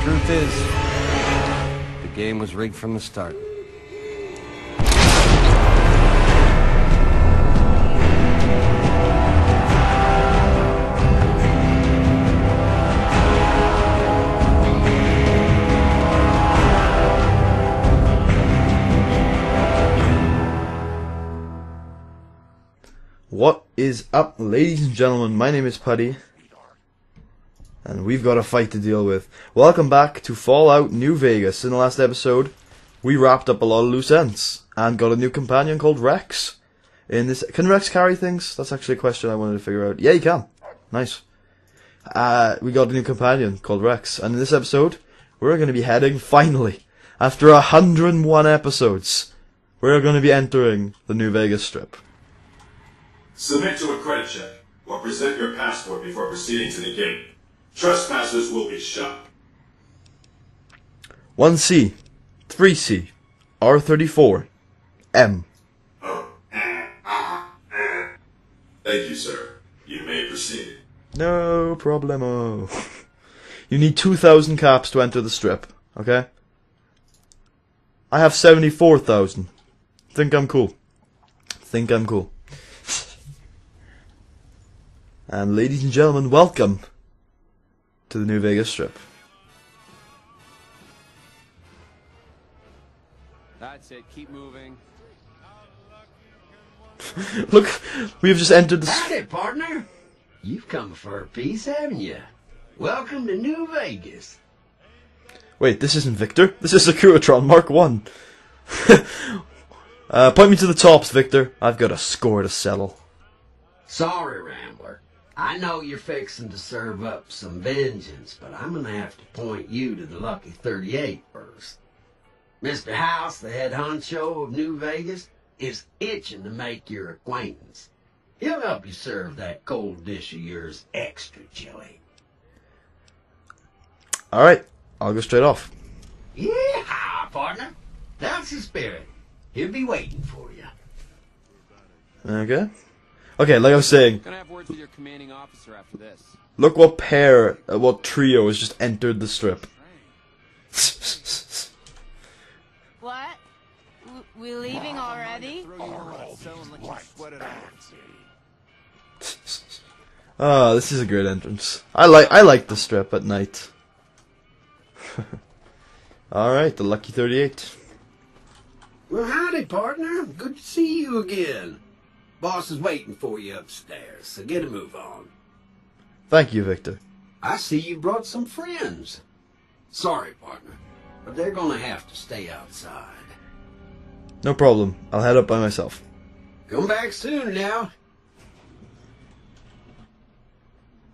truth is, the game was rigged from the start. What is up, ladies and gentlemen? My name is Putty, and we've got a fight to deal with. Welcome back to Fallout New Vegas. In the last episode, we wrapped up a lot of loose ends, and got a new companion called Rex. Can Rex carry things? That's actually a question I wanted to figure out. Yeah, he can. Nice. We got a new companion called Rex, and in this episode, we're going to be heading, finally, after 101 episodes, we're going to be entering the New Vegas Strip. Submit to a credit check, or present your passport before proceeding to the gate. Trespassers will be shot. 1C, 3C, R34, M. Thank you, sir. You may proceed. No problemo. You need 2,000 caps to enter the strip, okay? I have 74,000. Think I'm cool. And ladies and gentlemen, welcome to the New Vegas Strip. That's it, keep moving. Look, we've just entered the Howdy, partner. You've come for a piece, haven't you? Welcome to New Vegas. Wait, this isn't Victor? This is Securitron Mark 1. Point me to the tops, Victor. I've got a score to settle. Sorry, Rambler. I know you're fixing to serve up some vengeance, but I'm gonna have to point you to the Lucky 38 first. Mr. House, the head honcho of New Vegas, is itching to make your acquaintance. He'll help you serve that cold dish of yours extra chili. Alright, I'll go straight off. Yeah, partner. That's the spirit. He'll be waiting for you. Okay. Okay, like I was saying, Gonna have words with your commanding officer after this. look what what trio has just entered the strip. What? We leaving already? Ah, this is a great entrance. I like the strip at night. Alright, the Lucky 38. Well, howdy, partner. Good to see you again. Boss is waiting for you upstairs, so get a move on. Thank you, Victor. I see you brought some friends. Sorry, partner, but they're gonna have to stay outside. No problem. I'll head up by myself. Come back soon now.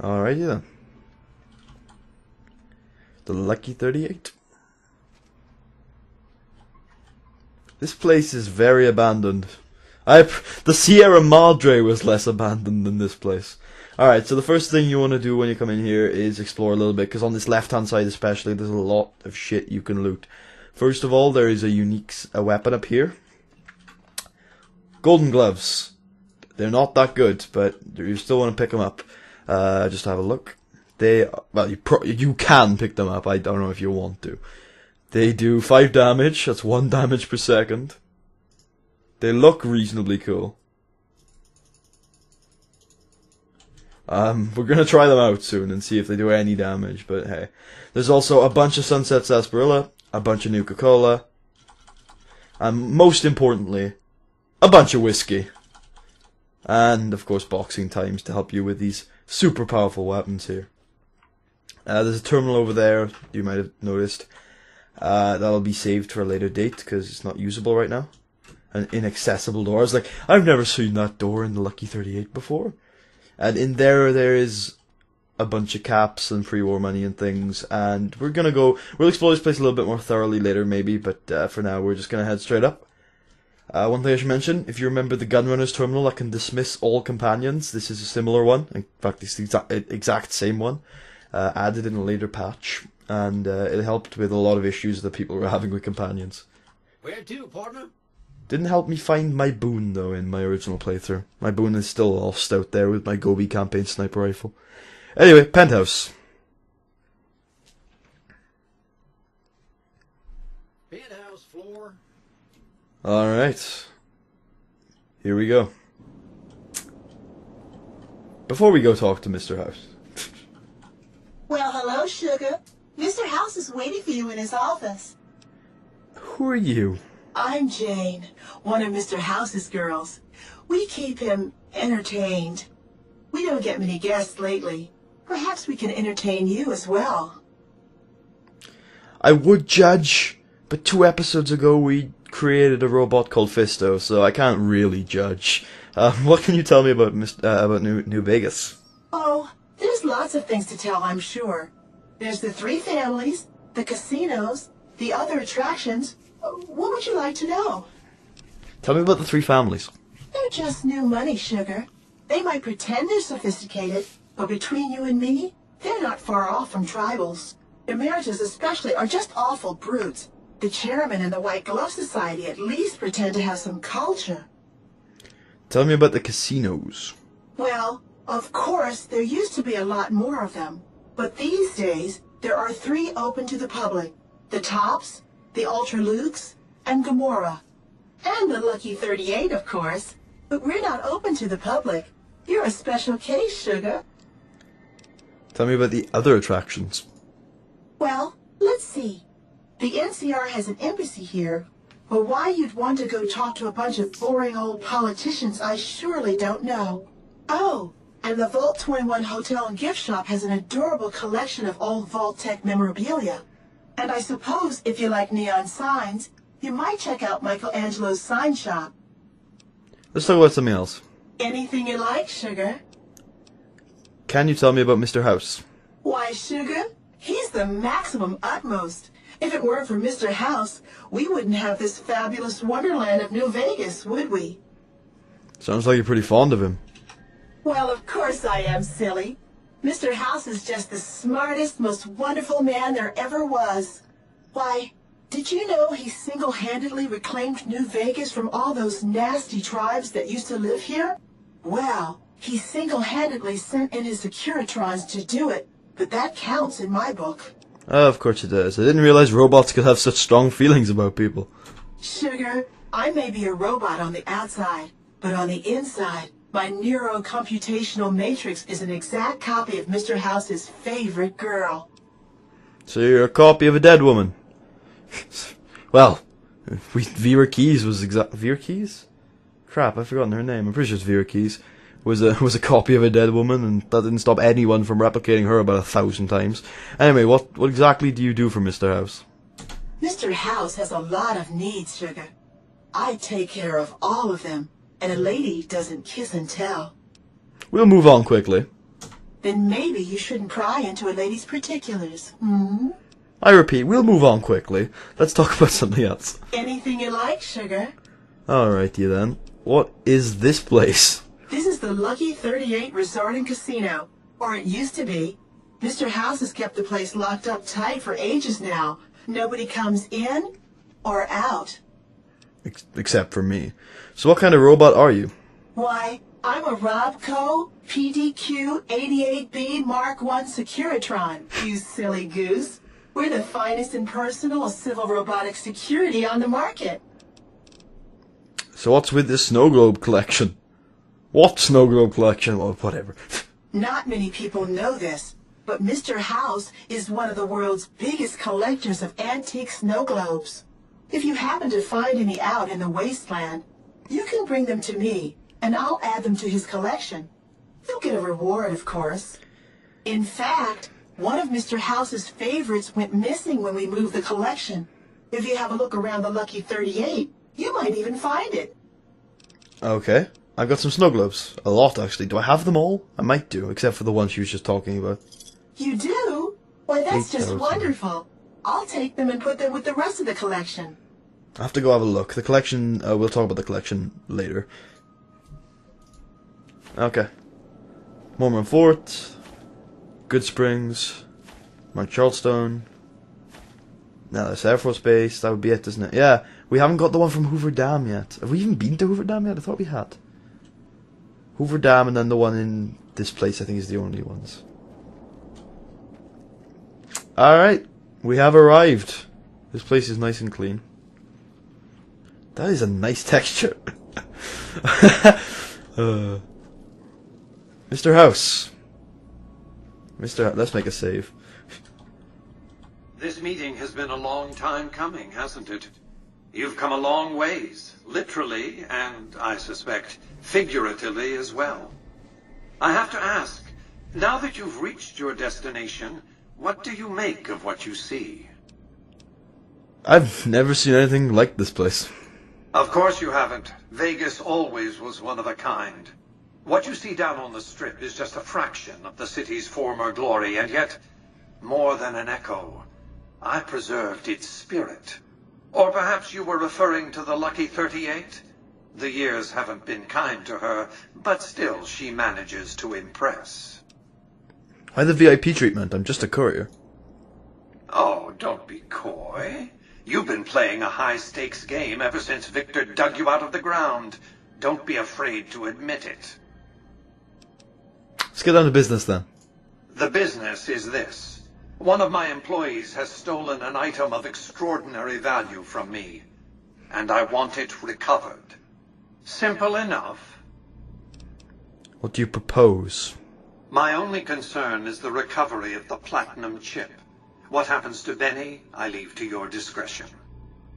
Alrighty then. The Lucky 38. This place is very abandoned. The Sierra Madre was less abandoned than this place. Alright, so the first thing you want to do when you come in here is explore a little bit, because on this left-hand side especially, there's a lot of shit you can loot. First of all, there is a unique weapon up here. Golden gloves. They're not that good, but you still want to pick them up. Just have a look. You can pick them up, I don't know if you want to. They do 5 damage, that's 1 damage per second. They look reasonably cool. We're gonna try them out soon and see if they do any damage, but hey. There's also a bunch of Sunset Sarsaparilla, a bunch of Nuka-Cola, and most importantly, a bunch of whiskey. And, of course, boxing times to help you with these super powerful weapons here. There's a terminal over there, you might have noticed. That'll be saved for a later date, because it's not usable right now. An inaccessible door. I was like, I've never seen that door in the Lucky 38 before. And in there is a bunch of caps and pre-war money and things, and we'll explore this place a little bit more thoroughly later maybe, but for now we're just gonna head straight up. One thing I should mention, if you remember the Gunrunner's terminal that can dismiss all companions, this is a similar one. In fact, it's the exact same one, added in a later patch, and it helped with a lot of issues that people were having with companions. Where to, partner? Didn't help me find my boon, though, in my original playthrough. My boon is still lost out there with my Gobi campaign sniper rifle. Anyway, penthouse. Alright. Here we go. Before we go talk to Mr. House. Well, hello, Sugar. Mr. House is waiting for you in his office. Who are you? I'm Jane, one of Mr. House's girls. We keep him entertained. We don't get many guests lately. Perhaps we can entertain you as well. I would judge, but 2 episodes ago we created a robot called Fisto, so I can't really judge. What can you tell me about New Vegas? Oh, there's lots of things to tell, I'm sure. There's the 3 families, the casinos, the other attractions. What would you like to know? Tell me about the 3 families. They're just new money, Sugar. They might pretend they're sophisticated, but between you and me, they're not far off from tribals. Their marriages especially are just awful brutes. The chairman and the White Glove Society at least pretend to have some culture. Tell me about the casinos. Well, of course, there used to be a lot more of them. But these days, there are 3 open to the public. The Tops, the Ultralukes, and Gamora. And the Lucky 38, of course. But we're not open to the public. You're a special case, Sugar. Tell me about the other attractions. Well, let's see. The NCR has an embassy here. But why you'd want to go talk to a bunch of boring old politicians, I surely don't know. Oh, and the Vault 21 Hotel and Gift Shop has an adorable collection of old Vault-Tec memorabilia. And I suppose if you like neon signs, you might check out Michelangelo's sign shop. Let's talk about something else. Anything you like, Sugar. Can you tell me about Mr. House? Why, Sugar, he's the maximum utmost. If it weren't for Mr. House, we wouldn't have this fabulous wonderland of New Vegas, would we? Sounds like you're pretty fond of him. Well, of course I am, silly. Mr. House is just the smartest, most wonderful man there ever was. Why, did you know he single-handedly reclaimed New Vegas from all those nasty tribes that used to live here? Well, he single-handedly sent in his Securitrons to do it, but that counts in my book. Of course it does. I didn't realize robots could have such strong feelings about people. Sugar, I may be a robot on the outside, but on the inside, my neuro-computational matrix is an exact copy of Mr. House's favorite girl. So you're a copy of a dead woman. Well, Vera Keys was Vera Keys? Crap, I've forgotten her name. I'm pretty sure it's Vera Keys. Was a copy of a dead woman, and that didn't stop anyone from replicating her about 1,000 times. Anyway, what exactly do you do for Mr. House? Mr. House has a lot of needs, Sugar. I take care of all of them, and a lady doesn't kiss and tell. We'll move on quickly. Then maybe you shouldn't pry into a lady's particulars, hmm? I repeat, we'll move on quickly. Let's talk about something else. Anything you like, Sugar. Alrighty then. What is this place? This is the Lucky 38 Resort and Casino, or it used to be. Mr. House has kept the place locked up tight for ages now. Nobody comes in or out. Except for me. So what kind of robot are you? Why, I'm a Robco PDQ 88B Mark I Securitron, you silly goose. We're the finest in personal civil robotic security on the market. So what's with this snow globe collection? What snow globe collection? Well, whatever. Not many people know this, but Mr. House is one of the world's biggest collectors of antique snow globes. If you happen to find any out in the wasteland, you can bring them to me, and I'll add them to his collection. You'll get a reward, of course. In fact, one of Mr. House's favorites went missing when we moved the collection. If you have a look around the Lucky 38, you might even find it. Okay. I've got some snow globes. A lot, actually. Do I have them all? I might do, except for the one she was just talking about. You do? Why, that's just 8,000. wonderful. I'll take them and put them with the rest of the collection. I have to go have a look. The collection, we'll talk about the collection later. Okay. Mormon Fort. Good Springs. Mount Charleston. Now that's Air Force Base. That would be it, isn't it? Yeah. We haven't got the one from Hoover Dam yet. Have we even been to Hoover Dam yet? I thought we had. Hoover Dam and then the one in this place, I think, is the only ones. Alright. We have arrived. This place is nice and clean. That is a nice texture. Mr. House. Let's make a save. This meeting has been a long time coming, hasn't it? You've come a long ways, literally, and I suspect figuratively as well. I have to ask, now that you've reached your destination, what do you make of what you see? I've never seen anything like this place. Of course you haven't. Vegas always was one of a kind. What you see down on the Strip is just a fraction of the city's former glory, and yet, more than an echo, I preserved its spirit. Or perhaps you were referring to the Lucky 38? The years haven't been kind to her, but still she manages to impress. Why the VIP treatment? I'm just a courier. Oh, don't be coy. You've been playing a high-stakes game ever since Victor dug you out of the ground. Don't be afraid to admit it. Let's get down to business then. The business is this. One of my employees has stolen an item of extraordinary value from me, and I want it recovered. Simple enough. What do you propose? My only concern is the recovery of the platinum chip. What happens to Benny, I leave to your discretion.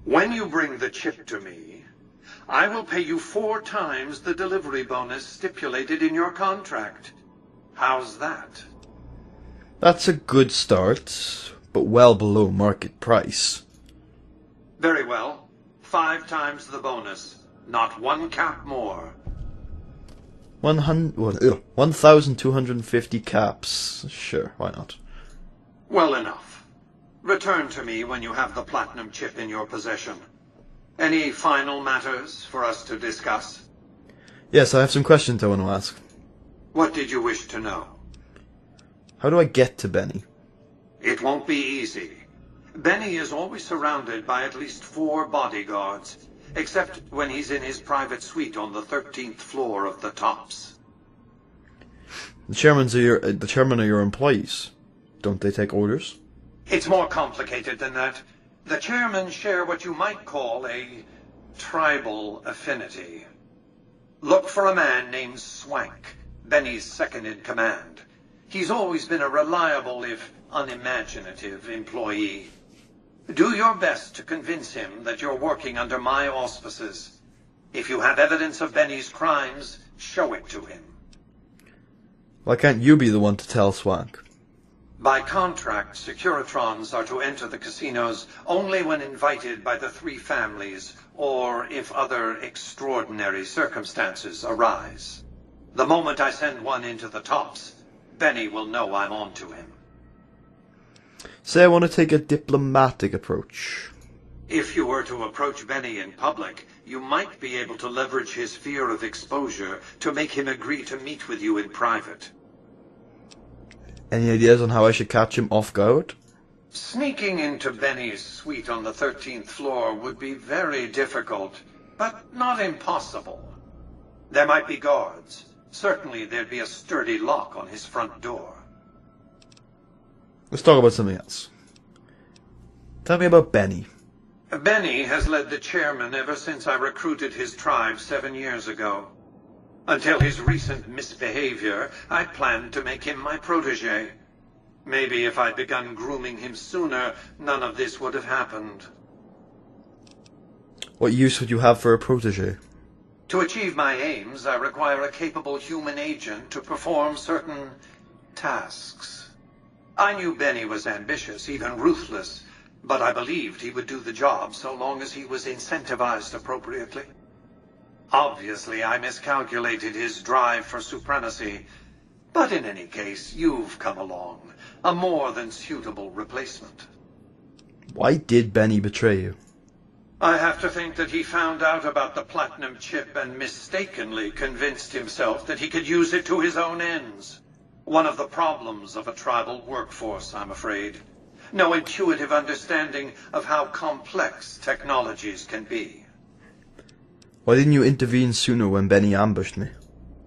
When you bring the chip to me, I will pay you 4 times the delivery bonus stipulated in your contract. How's that? That's a good start, but well below market price. Very well. 5 times the bonus. Not 1 cap more. 1,250 caps. Sure, why not? Well enough. Return to me when you have the platinum chip in your possession. Any final matters for us to discuss? Yes, I have some questions I want to ask. What did you wish to know? How do I get to Benny? It won't be easy. Benny is always surrounded by at least 4 bodyguards, except when he's in his private suite on the 13th floor of the Tops. The chairmen are your employees. Don't they take orders? It's more complicated than that. The chairmen share what you might call a tribal affinity. Look for a man named Swank, Benny's second in command. He's always been a reliable, if unimaginative, employee. Do your best to convince him that you're working under my auspices. If you have evidence of Benny's crimes, show it to him. Why can't you be the one to tell Swank? By contract, Securitrons are to enter the casinos only when invited by the 3 families, or if other extraordinary circumstances arise. The moment I send one into the Tops, Benny will know I'm on to him. Say I want to take a diplomatic approach. If you were to approach Benny in public, you might be able to leverage his fear of exposure to make him agree to meet with you in private. Any ideas on how I should catch him off guard? Sneaking into Benny's suite on the 13th floor would be very difficult, but not impossible. There might be guards. Certainly there'd be a sturdy lock on his front door. Let's talk about something else. Tell me about Benny. Benny has led the chairman ever since I recruited his tribe 7 years ago. Until his recent misbehavior, I planned to make him my protege. Maybe if I'd begun grooming him sooner, none of this would have happened. What use would you have for a protege? To achieve my aims, I require a capable human agent to perform certain tasks. I knew Benny was ambitious, even ruthless, but I believed he would do the job so long as he was incentivized appropriately. Obviously, I miscalculated his drive for supremacy, but in any case, you've come along, a more than suitable replacement. Why did Benny betray you? I have to think that he found out about the platinum chip and mistakenly convinced himself that he could use it to his own ends. One of the problems of a tribal workforce, I'm afraid. No intuitive understanding of how complex technologies can be. Why didn't you intervene sooner when Benny ambushed me?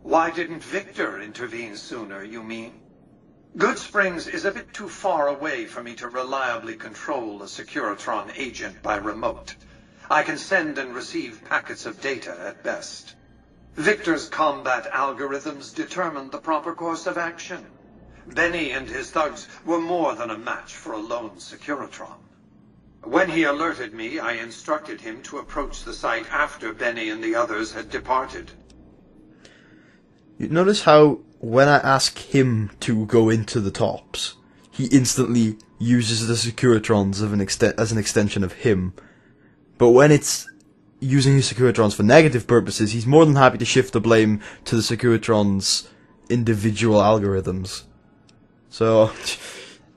Why didn't Victor intervene sooner, you mean? Good Springs is a bit too far away for me to reliably control a Securitron agent by remote. I can send and receive packets of data at best. Victor's combat algorithms determined the proper course of action. Benny and his thugs were more than a match for a lone Securitron. When he alerted me, I instructed him to approach the site after Benny and the others had departed. You notice how when I ask him to go into the tops, he instantly uses the Securitrons as an extension of him. But when it's using his Securitrons for negative purposes, he's more than happy to shift the blame to the Securitrons' individual algorithms. So,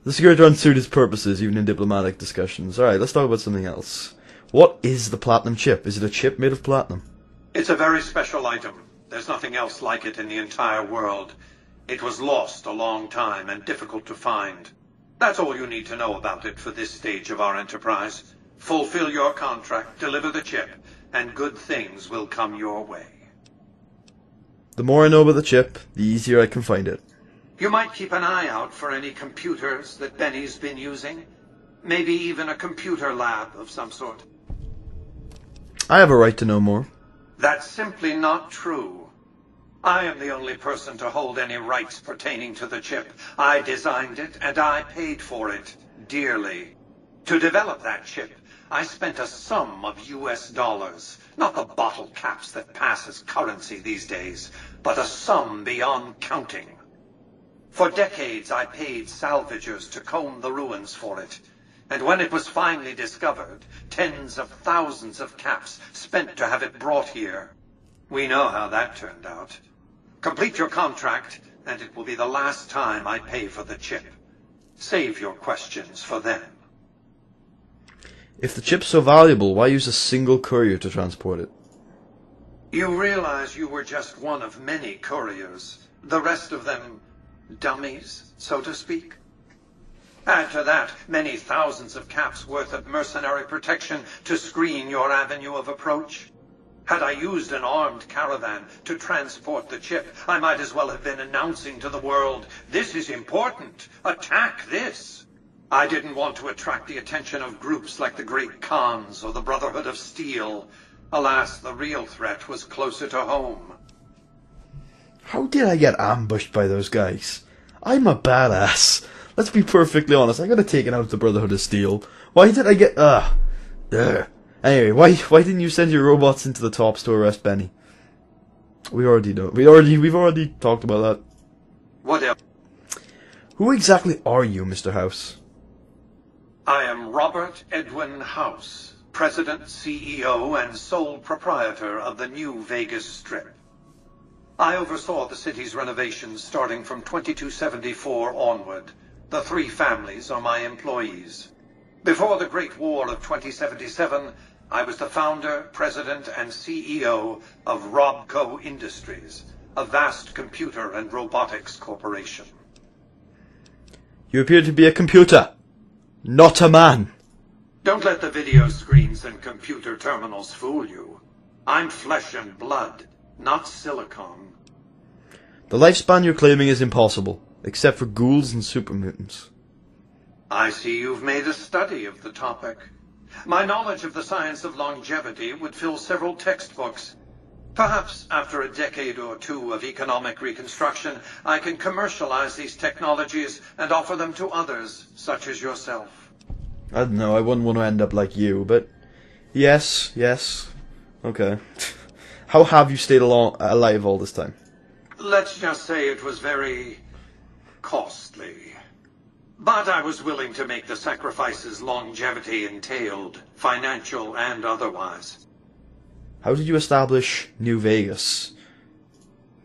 the Securitron suit his purposes, even in diplomatic discussions. Alright, let's talk about something else. What is the platinum chip? Is it a chip made of platinum? It's a very special item. There's nothing else like it in the entire world. It was lost a long time and difficult to find. That's all you need to know about it for this stage of our enterprise. Fulfill your contract, deliver the chip, and good things will come your way. The more I know about the chip, the easier I can find it. You might keep an eye out for any computers that Benny's been using. Maybe even a computer lab of some sort. I have a right to know more. That's simply not true. I am the only person to hold any rights pertaining to the chip. I designed it, and I paid for it dearly. To develop that chip, I spent a sum of US dollars. Not the bottle caps that pass as currency these days, but a sum beyond counting. For decades, I paid salvagers to comb the ruins for it. And when it was finally discovered, tens of thousands of caps spent to have it brought here. We know how that turned out. Complete your contract, and it will be the last time I pay for the chip. Save your questions for then. If the chip's so valuable, why use a single courier to transport it? You realize you were just one of many couriers. The rest of them, dummies, so to speak? Add to that many thousands of caps worth of mercenary protection to screen your avenue of approach. Had I used an armed caravan to transport the chip, I might as well have been announcing to the world, "This is important. Attack this." I didn't want to attract the attention of groups like the Great Khans or the Brotherhood of Steel. Alas, the real threat was closer to home. How did I get ambushed by those guys? I'm a badass. Let's be perfectly honest. I could have taken out the Brotherhood of Steel. Why did I get... Anyway, why didn't you send your robots into the tops to arrest Benny? We already know. We've already talked about that. What else? Who exactly are you, Mr. House? I am Robert Edwin House, President, CEO, and sole proprietor of the New Vegas Strip. I oversaw the city's renovations starting from 2274 onward. The three families are my employees. Before the Great War of 2077, I was the founder, president, and CEO of Robco Industries, a vast computer and robotics corporation. You appear to be a computer, not a man. Don't let the video screens and computer terminals fool you. I'm flesh and blood, not silicon. The lifespan you're claiming is impossible, except for ghouls and super mutants. I see you've made a study of the topic. My knowledge of the science of longevity would fill several textbooks. Perhaps after a decade or two of economic reconstruction, I can commercialize these technologies and offer them to others, such as yourself. I don't know, I wouldn't want to end up like you, but... Yes. Okay. How have you stayed alive all this time? Let's just say it was very... costly. But I was willing to make the sacrifices longevity entailed, financial and otherwise. How did you establish New Vegas?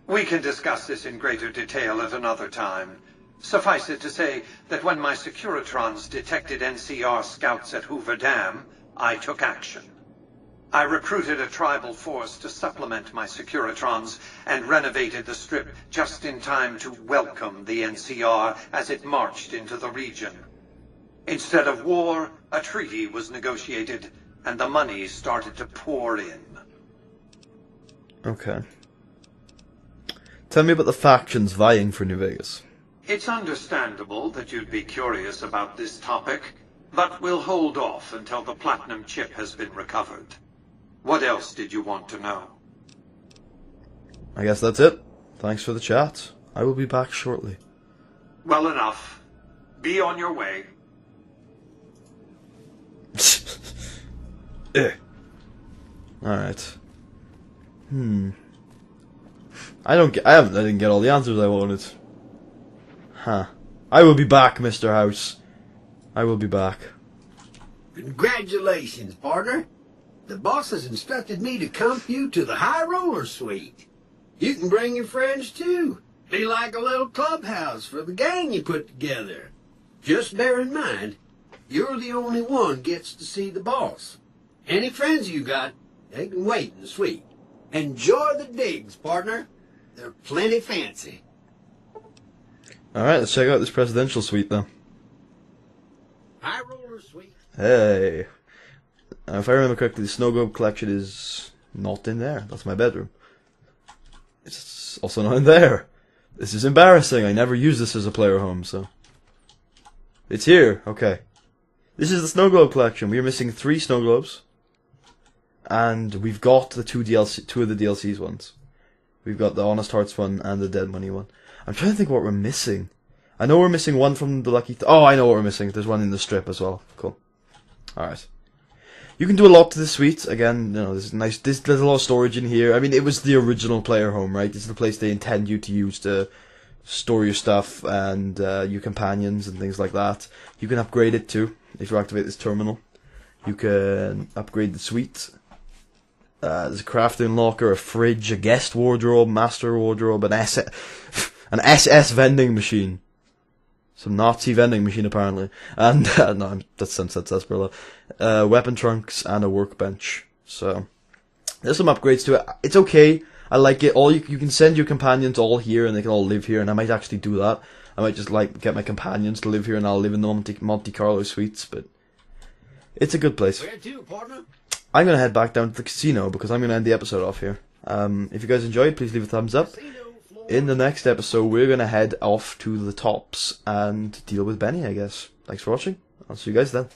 We can discuss this in greater detail at another time. Suffice it to say that when my Securitrons detected NCR scouts at Hoover Dam, I took action. I recruited a tribal force to supplement my Securitrons and renovated the Strip just in time to welcome the NCR as it marched into the region. Instead of war, a treaty was negotiated, and the money started to pour in. Okay. Tell me about the factions vying for New Vegas. It's understandable that you'd be curious about this topic. But we'll hold off until the platinum chip has been recovered. What else did you want to know? I guess that's it. Thanks for the chat. I will be back shortly. Well enough. Be on your way. Alright. I didn't get all the answers I wanted. Huh. I will be back, Mr. House. I will be back. Congratulations, partner. The boss has instructed me to comp you to the High Roller Suite. You can bring your friends, too. Be like a little clubhouse for the gang you put together. Just bear in mind, you're the only one gets to see the boss. Any friends you got, they can wait in the suite. Enjoy the digs, partner. They're plenty fancy. Alright, let's check out this presidential suite then. High Roller Suite. Hey. If I remember correctly, the Snow Globe collection is not in there. That's my bedroom. It's also not in there. This is embarrassing. I never use this as a player home, so. It's here. Okay. This is the Snow Globe collection. We are missing 3 Snow Globes. And we've got the two of the DLCs ones. We've got the Honest Hearts one and the Dead Money one. I'm trying to think what we're missing. I know we're missing one from the Lucky... Oh, I know what we're missing. There's one in the strip as well. Cool. Alright. You can do a lot to this suite. Again, you know, this is nice. There's a lot of storage in here. I mean, it was the original player home, right? This is the place they intend you to use to store your stuff and your companions and things like that. You can upgrade it too if you activate this terminal. You can upgrade the suite. There's a crafting locker, a fridge, a guest wardrobe, master wardrobe, an SS vending machine. Some Nazi vending machine, apparently. And, no, that's Sunset Sarsaparilla. Weapon trunks and a workbench. So, there's some upgrades to it. It's okay. I like it. You can send your companions all here and they can all live here, and I might actually do that. I might just, get my companions to live here and I'll live in the Monte Carlo suites, but it's a good place. Where to, partner? I'm going to head back down to the casino because I'm going to end the episode off here. If you guys enjoyed, please leave a thumbs up. In the next episode, we're going to head off to the tops and deal with Benny, I guess. Thanks for watching. I'll see you guys then.